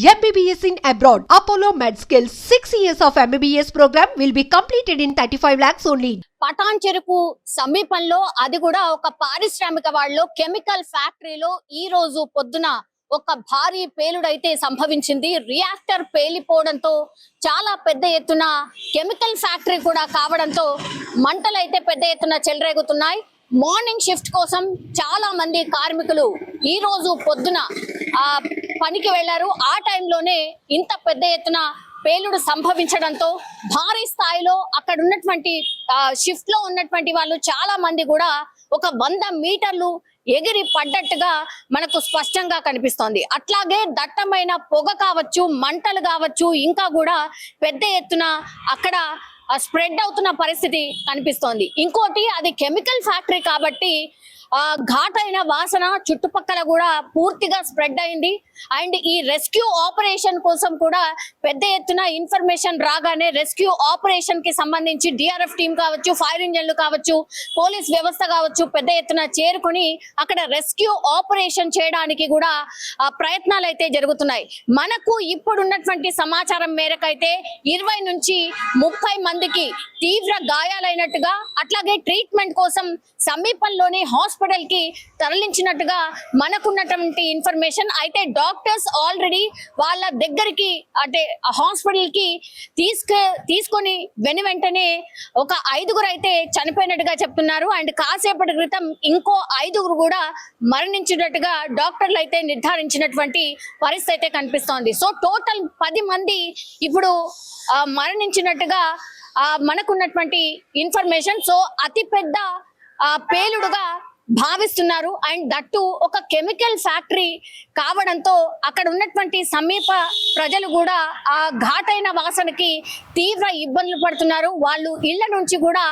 MBBS in abroad. Apollo MedSkill 6 years of MBBS program will be completed in 35 lakhs only. Patan చెరుకు సమీపంలో అది కూడా ఒక పారిశ్రామిక వాళ్ళలో కెమికల్ ఫ్యాక్టరీలో ఈ రోజు పొద్దున ఒక భారీ పేలుడైతే సంభవించింది. రియాక్టర్ పేలిపోవడంతో చాలా పెద్ద ఎత్తున కెమికల్ ఫ్యాక్టరీ కూడా కావడంతో మంటలు అయితే పెద్ద ఎత్తున చెలరేగుతున్నాయి. మార్నింగ్ షిఫ్ట్ కోసం చాలా మంది కార్మికులు ఈ రోజు పొద్దున పనికి వెళ్లారు. ఆ టైంలోనే ఇంత పెద్ద ఎత్తున పేలుడు సంభవించడంతో భారీ స్థాయిలో అక్కడ ఉన్నటువంటి షిఫ్ట్ లో ఉన్నటువంటి వాళ్ళు చాలా మంది కూడా ఒక 100 మీటర్లు ఎగిరి పడ్డట్టుగా మనకు స్పష్టంగా కనిపిస్తోంది. అట్లాగే దట్టమైన పొగ కావచ్చు, మంటలు కావచ్చు, ఇంకా కూడా పెద్ద ఎత్తున అక్కడ స్ప్రెడ్ అవుతున్న పరిస్థితి కనిపిస్తోంది. ఇంకోటి, అది కెమికల్ ఫ్యాక్టరీ కాబట్టి ఘాటైన వాసన చుట్టుపక్కల కూడా పూర్తిగా స్ప్రెడ్ అయింది. అండ్ ఈ రెస్క్యూ ఆపరేషన్ కోసం కూడా పెద్ద ఎత్తున ఇన్ఫర్మేషన్ రాగానే రెస్క్యూ ఆపరేషన్ కి సంబంధించి డిఆర్ఎఫ్ టీం కావచ్చు, ఫైర్ ఇంజన్లు కావచ్చు, పోలీస్ వ్యవస్థ కావచ్చు పెద్ద ఎత్తున చేరుకుని అక్కడ రెస్క్యూ ఆపరేషన్ చేయడానికి కూడా ప్రయత్నాలు అయితే జరుగుతున్నాయి. మనకు ఇప్పుడున్నటువంటి సమాచారం మేరకైతే 20 నుంచి 30 మందికి తీవ్ర గాయాలైనట్టుగా, అట్లాగే ట్రీట్మెంట్ కోసం సమీపంలోని హాస్పిటల్ కి తరలించినట్టుగా మనకున్నటువంటి ఇన్ఫర్మేషన్. అయితే డాక్టర్స్ ఆల్రెడీ వాళ్ళ దగ్గరికి అంటే హాస్పిటల్ కి తీసుకొని వెంటనే ఒక 5గురు అయితే చనిపోయినట్టుగా చెప్తున్నారు. అండ్ కాసేపటి క్రితం ఇంకో 5గురు కూడా మరణించినట్టుగా డాక్టర్లు అయితే నిర్ధారించినటువంటి పరిస్థితి అయితే కనిపిస్తోంది. సో టోటల్ 10 మంది ఇప్పుడు మరణించినట్టుగా మనకున్నటువంటి ఇన్ఫర్మేషన్. సో అతి పెద్ద పేలుడుగా భావిస్తున్నారు. అండ్ దట్టు ఒక కెమికల్ ఫ్యాక్టరీ కావడంతో అక్కడ ఉన్నటువంటి సమీప ప్రజలు కూడా ఆ ఘాటైన వాసనకి తీవ్ర ఇబ్బందులు పడుతున్నారు. వాళ్ళు ఇళ్ల నుంచి కూడా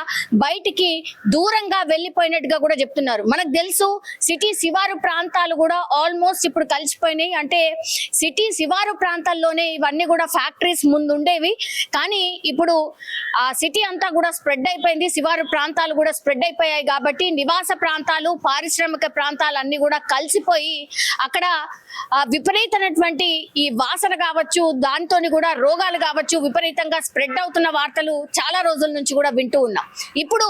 బయటికి దూరంగా వెళ్ళిపోయినట్టుగా కూడా చెప్తున్నారు. మనకు తెలుసు సిటీ శివారు ప్రాంతాలు కూడా ఆల్మోస్ట్ ఇప్పుడు కలిసిపోయినాయి. అంటే సిటీ శివారు ప్రాంతాల్లోనే ఇవన్నీ కూడా ఫ్యాక్టరీస్ ముందు ఉండేవి, కానీ ఇప్పుడు ఆ సిటీ అంతా కూడా స్ప్రెడ్ అయిపోయింది. శివారు ప్రాంతాలు కూడా స్ప్రెడ్ అయిపోయాయి కాబట్టి నివాస ప్రాంతాలు, పారిశ్రామిక ప్రాంతాలు అన్ని కూడా కలిసిపోయి అక్కడ విపరీతమైనటువంటి ఈ వాసన కావచ్చు, దాంతోని కూడా రోగాలు కావచ్చు విపరీతంగా స్ప్రెడ్ అవుతున్న వార్తలు చాలా రోజుల నుంచి కూడా వింటూ ఉన్నాం. ఇప్పుడు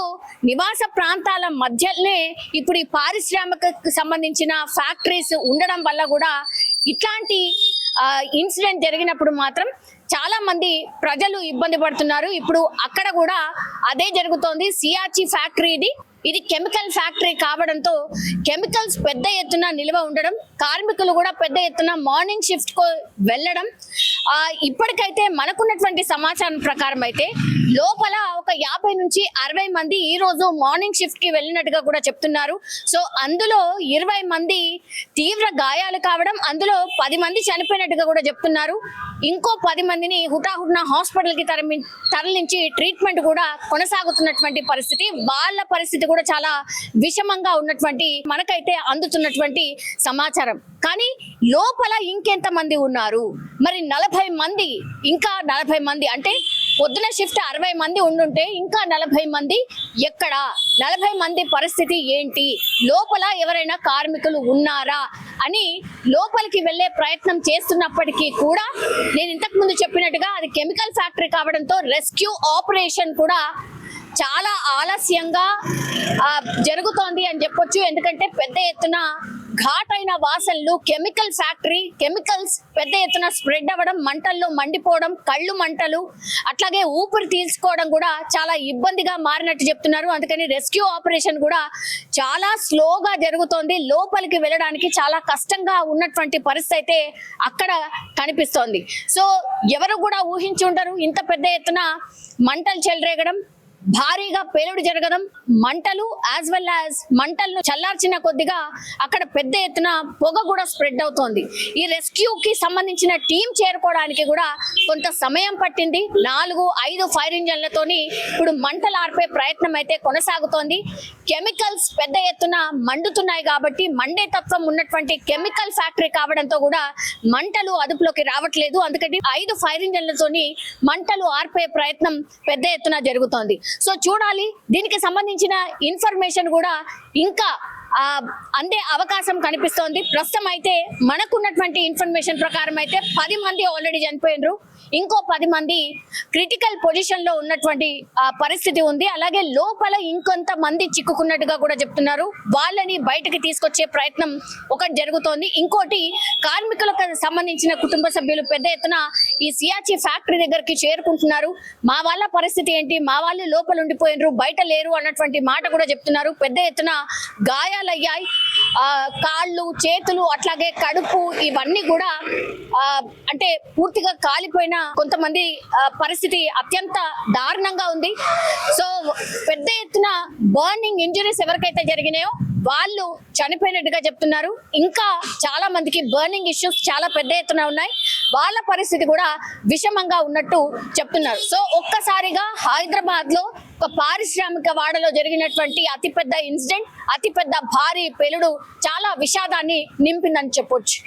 నివాస ప్రాంతాల మధ్యనే ఇప్పుడు ఈ పారిశ్రామిక సంబంధించిన ఫ్యాక్టరీస్ ఉండడం వల్ల కూడా ఇట్లాంటి ఇన్సిడెంట్ జరిగినప్పుడు మాత్రం చాలా మంది ప్రజలు ఇబ్బంది పడుతున్నారు. ఇప్పుడు అక్కడ కూడా అదే జరుగుతోంది. సియాచి ఫ్యాక్టరీ ఇది కెమికల్ ఫ్యాక్టరీ కావడంతో కెమికల్స్ పెద్ద ఎత్తున నిల్వ ఉండడం, కార్మికులు కూడా పెద్ద ఎత్తున మార్నింగ్ షిఫ్ట్ కు వెళ్ళడం. ఇప్పటికైతే మనకున్నటువంటి సమాచారం ప్రకారం అయితే లోపల ఒక 50 నుంచి 60 మంది ఈ రోజు మార్నింగ్ షిఫ్ట్ కి వెళ్ళినట్టుగా కూడా చెప్తున్నారు. సో అందులో 20 మంది తీవ్ర గాయాలు కావడం, అందులో 10 మంది చనిపోయినట్టుగా కూడా చెప్తున్నారు. ఇంకో 10 మందిని హుటాహుటిన హాస్పిటల్ కి తరలించి ట్రీట్మెంట్ కూడా కొనసాగుతున్నటువంటి పరిస్థితి. వాళ్ళ పరిస్థితి కూడా చాలా విషమంగా ఉన్నటువంటి మనకైతే అందుతున్నటువంటి సమాచారం. కానీ లోపల ఇంకెంత మంది ఉన్నారు మరి? 40 మంది, ఇంకా 40 మంది అంటే పొద్దున షిఫ్ట్ 60 మంది ఉండుంటే ఇంకా 40 మంది ఎక్కడ? 40 మంది పరిస్థితి ఏంటి? లోపల ఎవరైనా కార్మికులు ఉన్నారా అని లోపలికి వెళ్లే ప్రయత్నం చేస్తున్నప్పటికీ కూడా నేను ఇంతకు ముందు చెప్పినట్టుగా అది కెమికల్ ఫ్యాక్టరీ కావడంతో రెస్క్యూ ఆపరేషన్ కూడా చాలా ఆలస్యంగా జరుగుతోంది అని చెప్పొచ్చు. ఎందుకంటే పెద్ద ఎత్తున ఘాటైన వాసనలు, కెమికల్ ఫ్యాక్టరీ, కెమికల్స్ పెద్ద ఎత్తున స్ప్రెడ్ అవ్వడం, మంటల్లో మండిపోవడం, కళ్ళు మంటలు, అట్లాగే ఊపిరి తీసుకోవడం కూడా చాలా ఇబ్బందిగా మారినట్టు చెప్తున్నారు. అందుకని రెస్క్యూ ఆపరేషన్ కూడా చాలా స్లోగా జరుగుతోంది. లోపలికి వెళ్ళడానికి చాలా కష్టంగా ఉన్నటువంటి పరిస్థితి అయితే అక్కడ కనిపిస్తోంది. సో ఎవరు కూడా ఊహించి ఉంటారు ఇంత పెద్ద ఎత్తున మంటలు చెలరేగడం, భారీగా పేలుడు జరగడం, మంటలు యాజ్ వెల్ యాజ్ మంటలను చల్లార్చిన కొద్దిగా అక్కడ పెద్ద ఎత్తున పొగ కూడా స్ప్రెడ్ అవుతోంది. ఈ రెస్క్యూకి సంబంధించిన టీం చేరుకోవడానికి కూడా కొంత సమయం పట్టింది. 4-5 ఫైర్ ఇంజన్లతోని ఇప్పుడు మంటలు ఆర్పే ప్రయత్నం అయితే కొనసాగుతోంది. కెమికల్స్ పెద్ద ఎత్తున మండుతున్నాయి కాబట్టి మండే తత్వం ఉన్నటువంటి కెమికల్ ఫ్యాక్టరీ కావడంతో కూడా మంటలు అదుపులోకి రావట్లేదు. అందుకని 5 ఫైర్ ఇంజన్లతోని మంటలు ఆర్పే ప్రయత్నం పెద్ద ఎత్తున జరుగుతోంది. సో చూడాలి, దీనికి సంబంధించిన ఇన్ఫర్మేషన్ కూడా ఇంకా అందే అవకాశం కనిపిస్తోంది. ప్రస్తుతం అయితే మనకున్నటువంటి ఇన్ఫర్మేషన్ ప్రకారం అయితే 10 మంది ఆల్రెడీ చనిపోయినరు, ఇంకో 10 మంది క్రిటికల్ పొజిషన్ లో ఉన్నటువంటి పరిస్థితి ఉంది. అలాగే లోపల ఇంకొంత మంది చిక్కుకున్నట్టుగా కూడా చెప్తున్నారు. వాళ్ళని బయటకి తీసుకొచ్చే ప్రయత్నం ఒకటి జరుగుతోంది. ఇంకోటి, కార్మికులకు సంబంధించిన కుటుంబ సభ్యులు పెద్ద ఎత్తున ఈ సియాచి ఫ్యాక్టరీ దగ్గరికి చేరుకుంటున్నారు. మా వాళ్ళ పరిస్థితి ఏంటి, మా వాళ్ళు లోపల ఉండిపోయినరు, బయట లేరు అన్నటువంటి మాట కూడా చెప్తున్నారు. పెద్ద ఎత్తున గాయాలయ్యాయి, కాళ్ళు, చేతులు, అట్లాగే కడుపు, ఇవన్నీ కూడా అంటే పూర్తిగా కాలిపోయిన కొంతమంది పరిస్థితి అత్యంత దారుణంగా ఉంది. సో పెద్ద ఎత్తున బర్నింగ్ ఇంజరీస్ ఎవరికైతే జరిగినాయో వాళ్ళు చనిపోయినట్టుగా చెప్తున్నారు. ఇంకా చాలా మందికి బర్నింగ్ ఇష్యూస్ చాలా పెద్ద ఎత్తున ఉన్నాయి, వాళ్ళ పరిస్థితి కూడా విషమంగా ఉన్నట్టు చెప్తున్నారు. సో ఒక్కసారిగా హైదరాబాద్ లో ఒక పారిశ్రామిక వాడలో జరిగినటువంటి అతిపెద్ద ఇన్సిడెంట్, అతిపెద్ద భారీ పేలుడు చాలా విషాదాన్ని నింపిందని చెప్పొచ్చు.